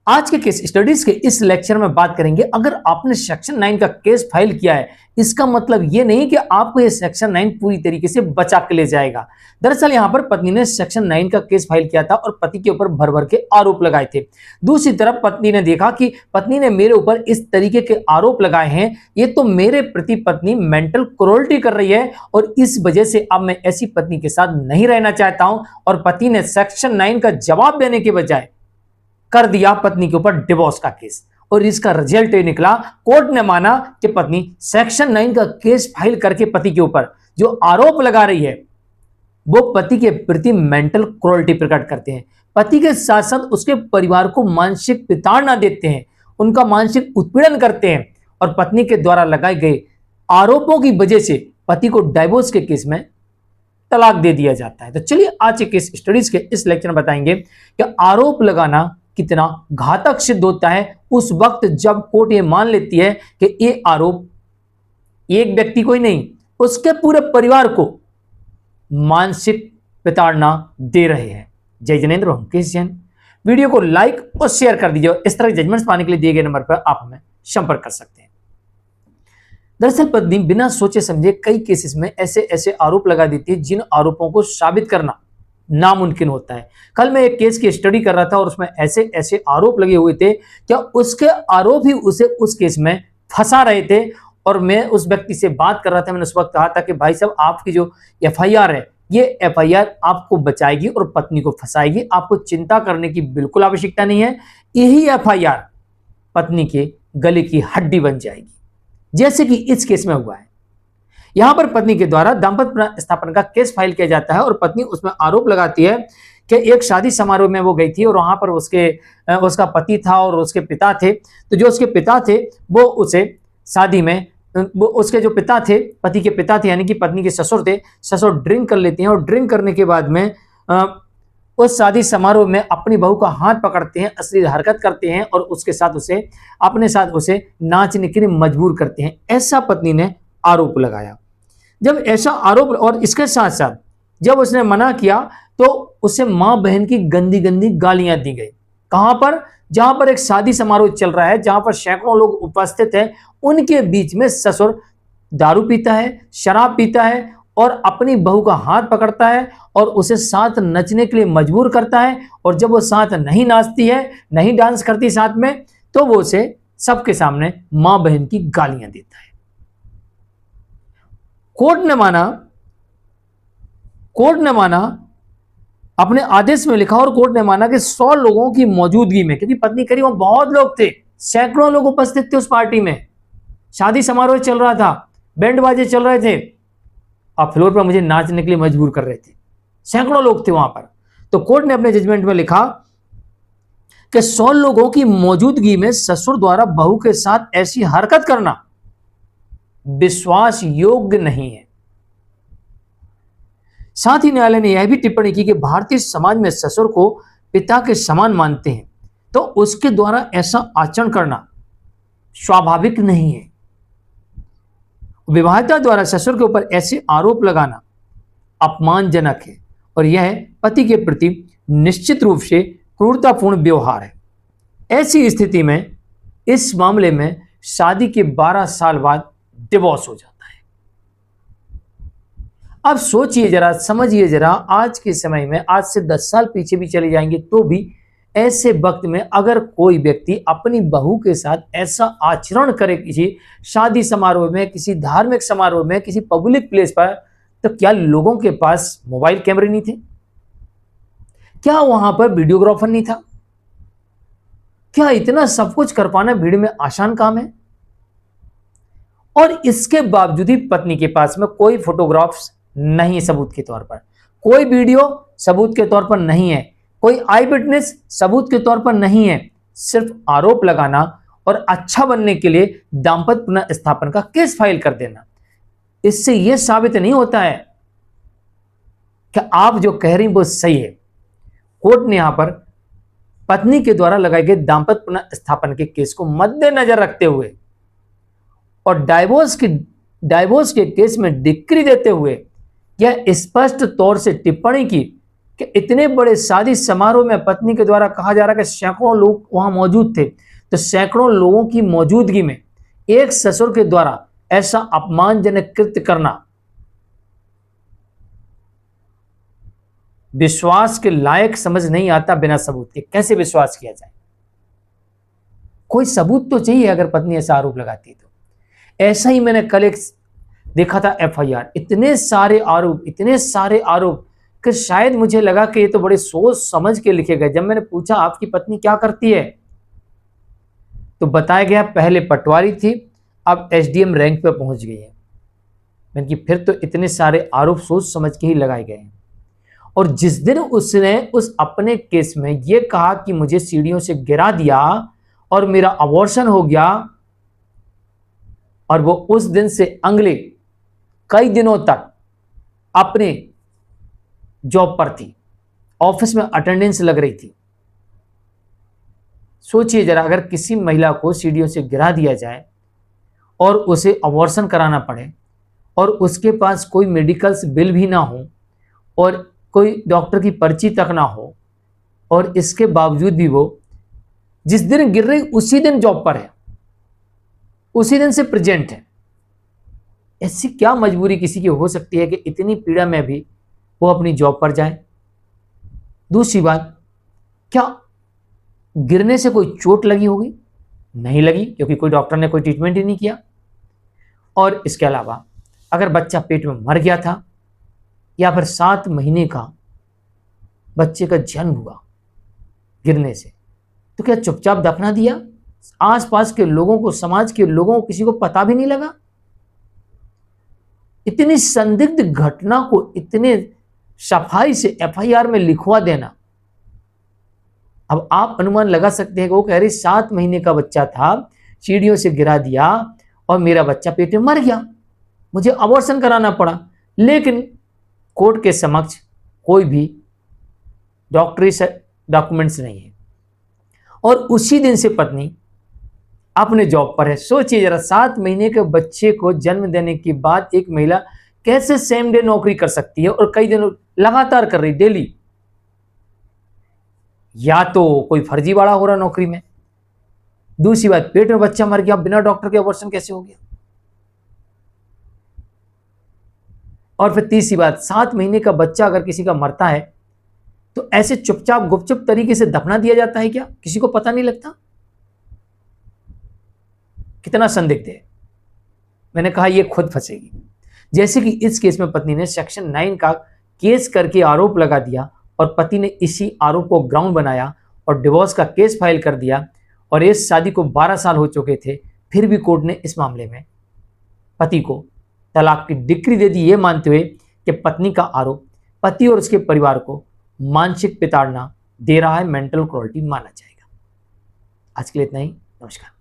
आज के case studies के इस लेक्चर में बात करेंगे, अगर आपने सेक्शन 9 का केस फाइल किया है, इसका मतलब यह नहीं कि आपको यह सेक्शन 9 पूरी तरीके से बचा के ले जाएगा। दरअसल यहां पर पत्नी ने सेक्शन 9 का केस फाइल किया था और पति के ऊपर भर भर के आरोप लगाए थे। दूसरी तरफ पत्नी ने देखा कि पत्नी ने मेरे ऊपर इस तरीके के आरोप लगाए हैं, ये तो मेरे प्रति पत्नी मेंटल क्रूरल्टी कर रही है और इस वजह से अब मैं ऐसी पत्नी के साथ नहीं रहना चाहता हूं। और पति ने सेक्शन 9 का जवाब देने के बजाय कर दिया पत्नी के ऊपर डिवोर्स का केस। और इसका रिजल्ट ये निकला, कोर्ट ने माना कि पत्नी सेक्शन 9 का केस फाइल करके पति के ऊपर जो आरोप लगा रही है वो पति के प्रति मेंटल क्रूरल्टी प्रकट करते हैं। पति के साथ साथ उसके परिवार को मानसिक प्रताड़ना देते हैं, उनका मानसिक उत्पीड़न करते हैं और पत्नी के द्वारा लगाए गए आरोपों की वजह से पति को डाइवोर्स के केस में तलाक दे दिया जाता है। तो चलिए आज के केस स्टडीज के इस लेक्चर में बताएंगे कि आरोप लगाना कितना घातक सिद्ध होता है उस वक्त जब कोर्ट ये मान लेती है कि ये आरोप एक व्यक्ति को ही नहीं, उसके पूरे परिवार को मानसिक प्रताड़ना दे रहे हैं। जय जिनेंद्र, मुकेश जैन। वीडियो को लाइक और शेयर कर दीजिए। इस तरह के जजमेंट्स पाने के लिए दिए गए नंबर पर आप हमें संपर्क कर सकते हैं। दरअसल पत्नी बिना सोचे समझे कई केसेस में ऐसे आरोप लगा देती है जिन आरोपों को साबित करना नामुमकिन होता है। कल मैं एक केस की स्टडी कर रहा था और उसमें ऐसे आरोप लगे हुए थे, क्या उसके आरोप ही उसे उस केस में फंसा रहे थे। और मैं उस व्यक्ति से बात कर रहा था, मैंने उस वक्त कहा था कि भाई साहब आपकी जो एफआईआर है ये एफआईआर आपको बचाएगी और पत्नी को फंसाएगी, आपको चिंता करने की बिल्कुल आवश्यकता नहीं है। यही एफआईआर पत्नी के गले की हड्डी बन जाएगी, जैसे कि इस केस में हुआ है। यहां पर पत्नी के द्वारा दाम्पत्य पुनर्स्थापन का केस फाइल किया जाता है और पत्नी उसमें आरोप लगाती है कि एक शादी समारोह में वो गई थी और वहां पर उसका पति था और उसके पिता थे। तो जो उसके पिता थे वो उसे शादी में उसके जो पिता थे, पति के पिता थे यानी कि पत्नी के ससुर थे, ससुर ड्रिंक कर लेते हैं और ड्रिंक करने के बाद में उस शादी समारोह में अपनी बहू का हाथ पकड़ते हैं, अश्लील हरकत करते हैं और उसके साथ उसे अपने साथ उसे नाचने के लिए मजबूर करते हैं। ऐसा पत्नी ने आरोप लगाया। जब ऐसा आरोप और इसके साथ साथ जब उसने मना किया तो उसे मां बहन की गंदी गंदी गालियां दी गई। कहां पर? जहां पर एक शादी समारोह चल रहा है, जहां पर सैकड़ों लोग उपस्थित हैं, उनके बीच में ससुर दारू पीता है, शराब पीता है और अपनी बहू का हाथ पकड़ता है और उसे साथ नचने के लिए मजबूर करता है। और जब वो साथ नहीं नाचती है, नहीं डांस करती साथ में, तो वो उसे सबके सामने मां बहन की गालियां देता है। कोर्ट ने माना अपने आदेश में लिखा और कोर्ट ने माना कि 100 लोगों की मौजूदगी में, क्योंकि पत्नी करीब वहां बहुत लोग थे, सैकड़ों लोग उपस्थित थे उस पार्टी में, शादी समारोह चल रहा था, बैंड बाजे चल रहे थे और फ्लोर पर मुझे नाचने के लिए मजबूर कर रहे थे, सैकड़ों लोग थे वहां पर। तो कोर्ट ने अपने जजमेंट में लिखा कि 100 लोगों की मौजूदगी में ससुर द्वारा बहू के साथ ऐसी हरकत करना विश्वास योग्य नहीं है। साथ ही न्यायालय ने यह भी टिप्पणी की कि भारतीय समाज में ससुर को पिता के समान मानते हैं, तो उसके द्वारा ऐसा आचरण करना स्वाभाविक नहीं है। विवाहिता द्वारा ससुर के ऊपर ऐसे आरोप लगाना अपमानजनक है और यह पति के प्रति निश्चित रूप से क्रूरतापूर्ण व्यवहार है। ऐसी स्थिति में इस मामले में शादी के 12 साल बाद डिवोर्स हो जाता है। अब सोचिए जरा, समझिए जरा, आज के समय में, आज से 10 साल पीछे भी चले जाएंगे तो भी ऐसे वक्त में अगर कोई व्यक्ति अपनी बहू के साथ ऐसा आचरण करे किसी शादी समारोह में, किसी धार्मिक समारोह में, किसी पब्लिक प्लेस पर, तो क्या लोगों के पास मोबाइल कैमरे नहीं थे? क्या वहां पर वीडियोग्राफर नहीं था? क्या इतना सब कुछ कर पाना भीड़ में आसान काम है? और इसके बावजूद ही पत्नी के पास में कोई फोटोग्राफ्स नहीं सबूत के तौर पर, कोई वीडियो सबूत के तौर पर नहीं है, कोई आई विटनेस सबूत के तौर पर नहीं है। सिर्फ आरोप लगाना और अच्छा बनने के लिए दाम्पत्य पुनर्स्थापन का केस फाइल कर देना, इससे यह साबित नहीं होता है कि आप जो कह रही वो सही है। कोर्ट ने यहां पर पत्नी के द्वारा लगाए गए दाम्पत्य पुनर्स्थापन के केस को मद्देनजर रखते हुए और डाइवोर्स के केस में डिक्री देते हुए यह स्पष्ट तौर से टिप्पणी की कि इतने बड़े शादी समारोह में पत्नी के द्वारा कहा जा रहा है कि सैकड़ों लोग वहां मौजूद थे, तो सैकड़ों लोगों की मौजूदगी में एक ससुर के द्वारा ऐसा अपमानजनक कृत्य करना विश्वास के लायक समझ नहीं आता। बिना सबूत के कैसे विश्वास किया जाए? कोई सबूत तो चाहिए अगर पत्नी ऐसा आरोप लगाती है तो। ऐसा ही मैंने कल एक देखा था एफआईआर, इतने सारे आरोप कि शायद मुझे लगा कि ये तो बड़े सोच समझ के लिखे गए। जब मैंने पूछा आपकी पत्नी क्या करती है, तो बताया गया पहले पटवारी थी, अब एसडीएम रैंक पे पहुंच गई है। मैंने कि फिर तो इतने सारे आरोप सोच समझ के ही लगाए गए हैं। और जिस दिन उसने उस अपने केस में यह कहा कि मुझे सीढ़ियों से गिरा दिया और मेरा अबॉर्शन हो गया, और वो उस दिन से अगले कई दिनों तक अपने जॉब पर थी, ऑफिस में अटेंडेंस लग रही थी। सोचिए जरा, अगर किसी महिला को सीढ़ियों से गिरा दिया जाए और उसे अबॉर्शन कराना पड़े और उसके पास कोई मेडिकल्स बिल भी ना हो और कोई डॉक्टर की पर्ची तक ना हो, और इसके बावजूद भी वो जिस दिन गिर रही उसी दिन जॉब पर है, उसी दिन से प्रेजेंट है। ऐसी क्या मजबूरी किसी की हो सकती है कि इतनी पीड़ा में भी वो अपनी जॉब पर जाए? दूसरी बात, क्या गिरने से कोई चोट लगी होगी? नहीं लगी, क्योंकि कोई डॉक्टर ने कोई ट्रीटमेंट ही नहीं किया। और इसके अलावा अगर बच्चा पेट में मर गया था या फिर 7 महीने का बच्चे का जन्म हुआ गिरने से, तो क्या चुपचाप दफना दिया? आसपास के लोगों को, समाज के लोगों को, किसी को पता भी नहीं लगा? इतनी संदिग्ध घटना को इतने सफाई से एफआईआर में लिखवा देना। अब आप अनुमान लगा सकते हैं कि वो कह रही 7 महीने का बच्चा था, सीढ़ियों से गिरा दिया और मेरा बच्चा पेट में मर गया, मुझे अबॉर्शन कराना पड़ा। लेकिन कोर्ट के समक्ष कोई भी डॉक्टरी डॉक्यूमेंट्स नहीं है और उसी दिन से पत्नी अपने जॉब पर है। सोचिए जरा, 7 महीने के बच्चे को जन्म देने के बाद एक महिला कैसे सेम डे नौकरी कर सकती है और कई दिन लगातार कर रही, डेली? या तो कोई फर्जीवाड़ा हो रहा नौकरी में, दूसरी बात पेट में बच्चा मर गया, बिना डॉक्टर के अबॉर्शन कैसे हो गया? और फिर तीसरी बात, 7 महीने का बच्चा अगर किसी का मरता है तो ऐसे चुपचाप गुपचुप तरीके से दफना दिया जाता है क्या? किसी को पता नहीं लगता? कितना संदिग्ध है। मैंने कहा ये खुद फंसेगी। जैसे कि इस केस में पत्नी ने सेक्शन 9 का केस करके आरोप लगा दिया और पति ने इसी आरोप को ग्राउंड बनाया और डिवोर्स का केस फाइल कर दिया, और इस शादी को 12 साल हो चुके थे, फिर भी कोर्ट ने इस मामले में पति को तलाक की डिक्री दे दी, ये मानते हुए कि पत्नी का आरोप पति और उसके परिवार को मानसिक प्रताड़ना दे रहा है, मेंटल क्रूरटी माना जाएगा। आज के लिए इतना ही। नमस्कार।